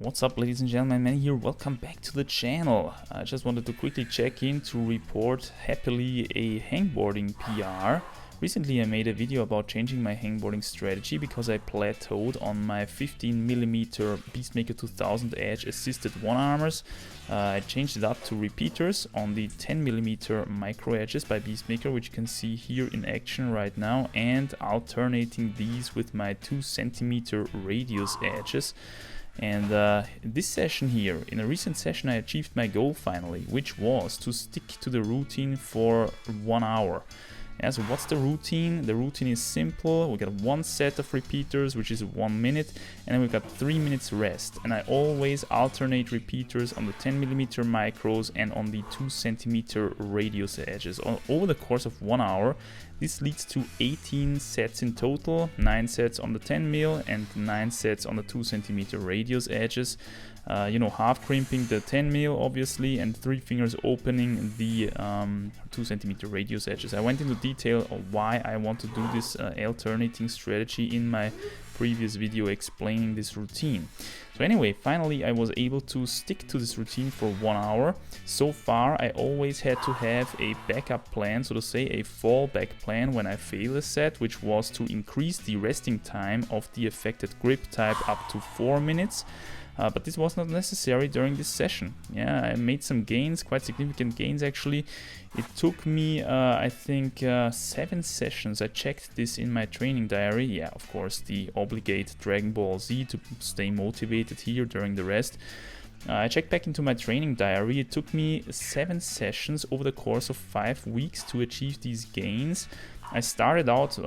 What's up, ladies and gentlemen, Manny here, welcome back to the channel. I just wanted to quickly check in to report happily a hangboarding PR. Recently I made a video about changing my hangboarding strategy because I plateaued on my 15mm Beastmaker 2000 edge assisted one-armers. I changed it up to repeaters on the 10mm micro edges by Beastmaker, which you can see here in action right now, and alternating these with my 2cm radius edges. And this session here, in a recent session I achieved my goal finally, which was to stick to the routine for 1 hour. Yeah, so what's the routine? The routine is simple. We got one set of repeaters, which is 1 minute, and then we've got 3 minutes rest. And I always alternate repeaters on the 10mm micros and on the 2cm radius edges over the course of 1 hour. This leads to 18 sets in total, 9 sets on the 10mm and 9 sets on the 2cm radius edges. Half crimping the 10mm obviously, and 3 fingers opening the 2cm radius edges. I went into detail on why I want to do this alternating strategy in my previous video explaining this routine. So anyway, finally I was able to stick to this routine for 1 hour. So far I always had to have a backup plan, so to say a fallback plan when I fail a set, which was to increase the resting time of the affected grip type up to 4 minutes. But this was not necessary during this session. Yeah, I made some gains, quite significant gains actually. It took me, I think, 7 sessions. I checked this in my training diary. Yeah, of course, the obligate Dragon Ball Z to stay motivated here during the rest. I checked back into my training diary. It took me 7 sessions over the course of 5 weeks to achieve these gains. I started out,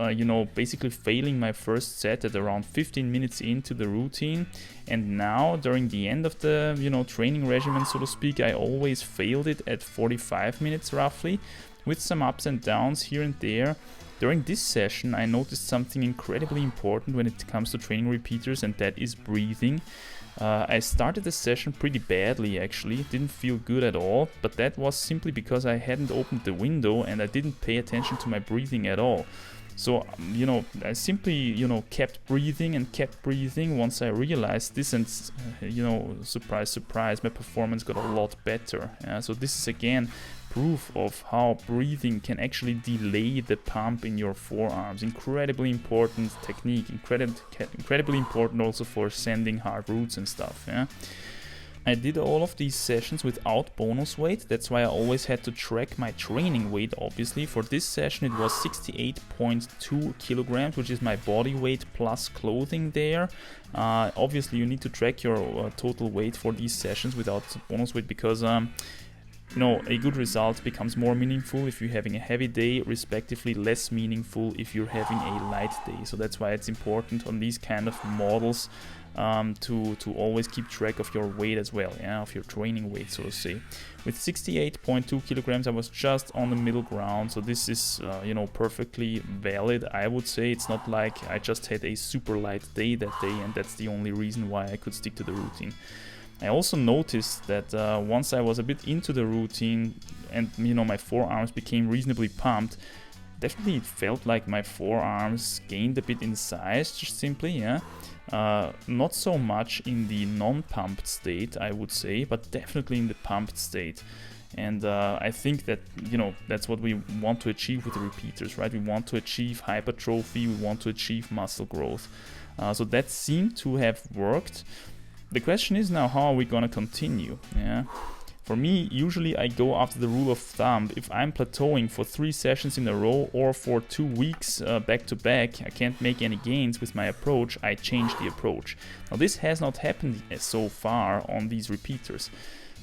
basically failing my first set at around 15 minutes into the routine, and now during the end of the, training regimen, so to speak, I always failed it at 45 minutes roughly, with some ups and downs here and there. During this session, I noticed something incredibly important when it comes to training repeaters, and that is breathing. I started the session pretty badly actually, didn't feel good at all, but that was simply because I hadn't opened the window and I didn't pay attention to my breathing at all. So, I simply, kept breathing and kept breathing. Once I realized this, and, surprise, surprise, my performance got a lot better. So this is again proof of how breathing can actually delay the pump in your forearms. Incredibly important technique, incredibly important also for sending hard roots and stuff. Yeah. I did all of these sessions without bonus weight. That's why I always had to track my training weight, obviously. For this session it was 68.2 kilograms, which is my body weight plus clothing there. Obviously you need to track your total weight for these sessions without bonus weight because a good result becomes more meaningful if you're having a heavy day, respectively less meaningful if you're having a light day. So that's why it's important on these kind of models to always keep track of your weight as well, of your training weight, so to say. With 68.2 kilograms I was just on the middle ground, so this is perfectly valid. I would say it's not like I just had a super light day that day and that's the only reason why I could stick to the routine. I also noticed that once I was a bit into the routine and my forearms became reasonably pumped, definitely it felt like my forearms gained a bit in size, just simply, not so much in the non-pumped state, I would say, but definitely in the pumped state. And I think that that's what we want to achieve with the repeaters, right? We want to achieve hypertrophy, we want to achieve muscle growth. So that seemed to have worked. The question is now, how are we gonna continue? For me, usually I go after the rule of thumb. If I'm plateauing for 3 sessions in a row or for 2 weeks back to back, I can't make any gains with my approach, I change the approach. Now this has not happened so far on these repeaters.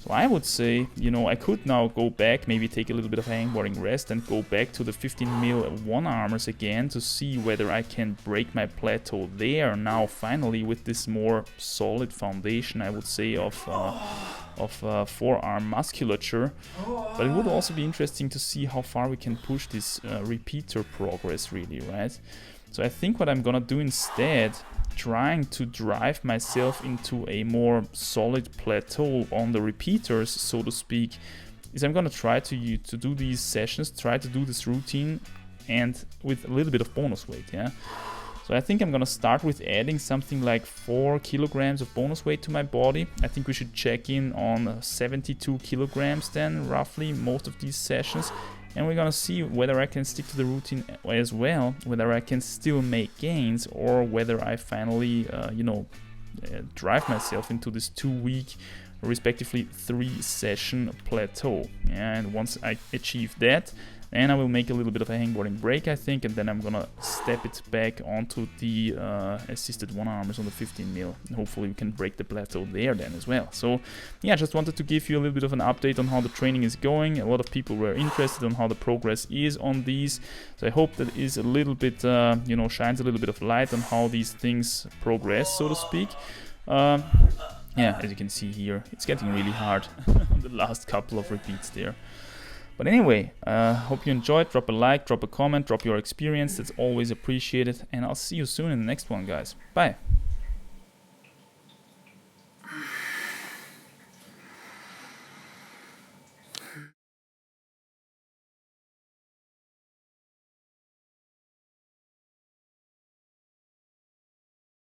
So I would say, I could now go back, maybe take a little bit of hangboarding rest and go back to the 15mm one-armers again to see whether I can break my plateau there now finally with this more solid foundation, I would say, of forearm musculature. But it would also be interesting to see how far we can push this repeater progress really, right? So I think what I'm gonna do instead, trying to drive myself into a more solid plateau on the repeaters, so to speak, is I'm gonna try to do these sessions, try to do this routine and with a little bit of bonus weight, So I think I'm gonna start with adding something like 4 kilograms of bonus weight to my body. I think we should check in on 72 kilograms then, roughly, most of these sessions. And we're gonna see whether I can stick to the routine as well, whether I can still make gains, or whether I finally, drive myself into this 2-week, respectively 3-session plateau. And once I achieve that, and I will make a little bit of a hangboarding break, I think, and then I'm gonna step it back onto the assisted one-armers on the 15 mil. And hopefully we can break the plateau there then as well. So yeah, just wanted to give you a little bit of an update on how the training is going. A lot of people were interested on how the progress is on these. So I hope that is a little bit, shines a little bit of light on how these things progress, so to speak. Yeah, as you can see here, it's getting really hard on the last couple of repeats there. But anyway, hope you enjoyed. Drop a like, drop a comment, drop your experience. That's always appreciated. And I'll see you soon in the next one, guys. Bye.